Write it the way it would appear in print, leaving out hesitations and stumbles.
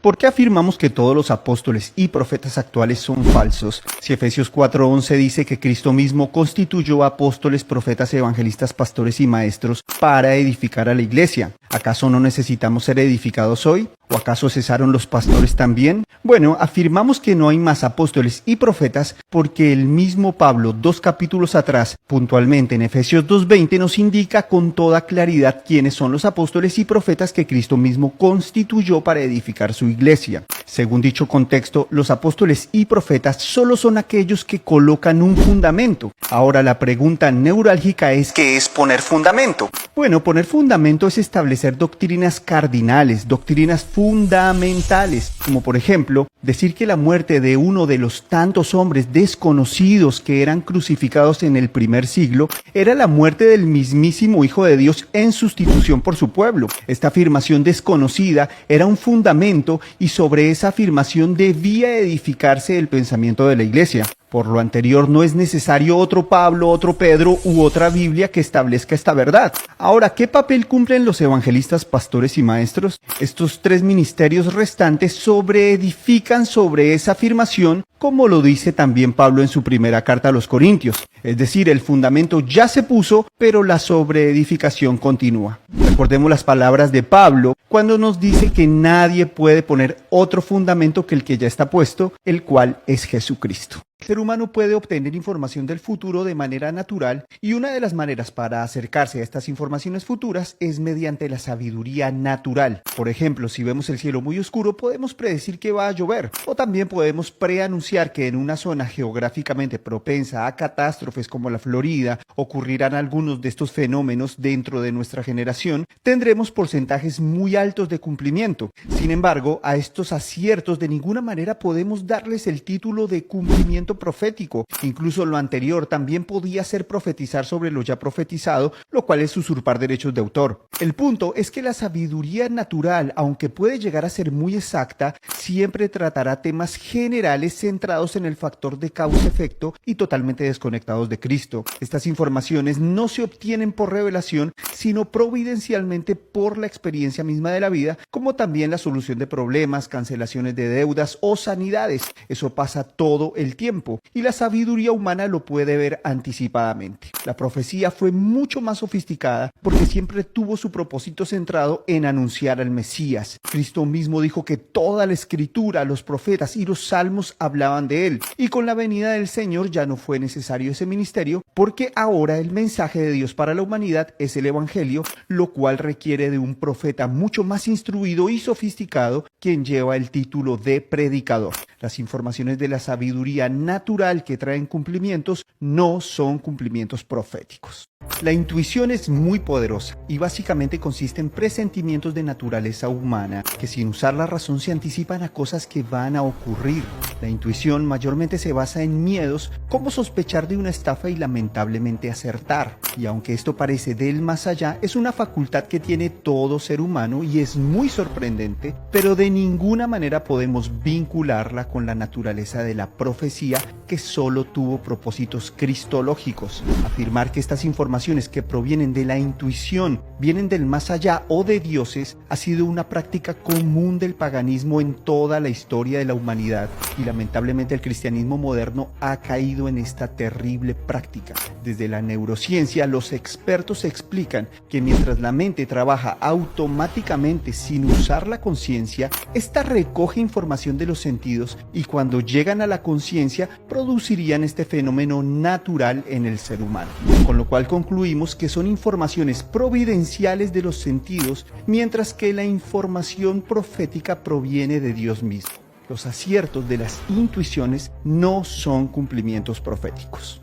¿Por qué afirmamos que todos los apóstoles y profetas actuales son falsos? Si Efesios 4:11 dice que Cristo mismo constituyó apóstoles, profetas, evangelistas, pastores y maestros para edificar a la iglesia. ¿Acaso no necesitamos ser edificados hoy? ¿O acaso cesaron los pastores también? Bueno, afirmamos que no hay más apóstoles y profetas porque el mismo Pablo, 2 capítulos atrás, puntualmente en Efesios 2:20, nos indica con toda claridad quiénes son los apóstoles y profetas que Cristo mismo constituyó para edificar su iglesia. Según dicho contexto, los apóstoles y profetas solo son aquellos que colocan un fundamento. Ahora la pregunta neurálgica es ¿qué es poner fundamento? Bueno, poner fundamento es establecer doctrinas cardinales, doctrinas fundamentales, como por ejemplo, decir que la muerte de uno de los tantos hombres desconocidos que eran crucificados en el primer siglo era la muerte del mismísimo Hijo de Dios en sustitución por su pueblo. Esta afirmación desconocida era un fundamento y sobre esa afirmación debía edificarse el pensamiento de la iglesia. Por lo anterior, no es necesario otro Pablo, otro Pedro u otra Biblia que establezca esta verdad. Ahora, ¿qué papel cumplen los evangelistas, pastores y maestros? Estos tres ministerios restantes sobreedifican sobre esa afirmación, como lo dice también Pablo en su primera carta a los Corintios. Es decir, el fundamento ya se puso, pero la sobreedificación continúa. Recordemos las palabras de Pablo cuando nos dice que nadie puede poner otro fundamento que el que ya está puesto, el cual es Jesucristo. El ser humano puede obtener información del futuro de manera natural y una de las maneras para acercarse a estas informaciones futuras es mediante la sabiduría natural. Por ejemplo, si vemos el cielo muy oscuro, podemos predecir que va a llover o también podemos preanunciar que en una zona geográficamente propensa a catástrofes como la Florida ocurrirán algunos de estos fenómenos dentro de nuestra generación, tendremos porcentajes muy altos de cumplimiento. Sin embargo, a estos aciertos de ninguna manera podemos darles el título de cumplimiento profético. Incluso lo anterior también podía ser profetizar sobre lo ya profetizado, lo cual es usurpar derechos de autor. El punto es que la sabiduría natural, aunque puede llegar a ser muy exacta, siempre tratará temas generales centrados en el factor de causa-efecto y totalmente desconectados de Cristo. Estas informaciones no se obtienen por revelación, sino providencialmente por la experiencia misma de la vida, como también la solución de problemas, cancelaciones de deudas o sanidades. Eso pasa todo el tiempo. Y la sabiduría humana lo puede ver anticipadamente. La profecía fue mucho más sofisticada porque siempre tuvo su propósito centrado en anunciar al Mesías. Cristo mismo dijo que toda la escritura, los profetas y los salmos hablaban de él. Y con la venida del Señor ya no fue necesario ese ministerio porque ahora el mensaje de Dios para la humanidad es el Evangelio, lo cual requiere de un profeta mucho más instruido y sofisticado quien lleva el título de predicador. Las informaciones de la sabiduría natural que traen cumplimientos no son cumplimientos proféticos. La intuición es muy poderosa y básicamente consiste en presentimientos de naturaleza humana que sin usar la razón se anticipan a cosas que van a ocurrir. La intuición mayormente se basa en miedos como sospechar de una estafa y lamentablemente acertar. Y aunque esto parece del más allá, es una facultad que tiene todo ser humano y es muy sorprendente, pero de ninguna manera podemos vincularla con la naturaleza de la profecía que solo tuvo propósitos cristológicos. Afirmar que estas informaciones que provienen de la intuición vienen del más allá o de dioses ha sido una práctica común del paganismo en toda la historia de la humanidad y lamentablemente el cristianismo moderno ha caído en esta terrible práctica. Desde la neurociencia los expertos explican que mientras la mente trabaja automáticamente sin usar la conciencia, esta recoge información de los sentidos y cuando llegan a la conciencia producirían este fenómeno natural en el ser humano. Con lo cual concluimos que son informaciones providenciales de los sentidos, mientras que la información profética proviene de Dios mismo. Los aciertos de las intuiciones no son cumplimientos proféticos.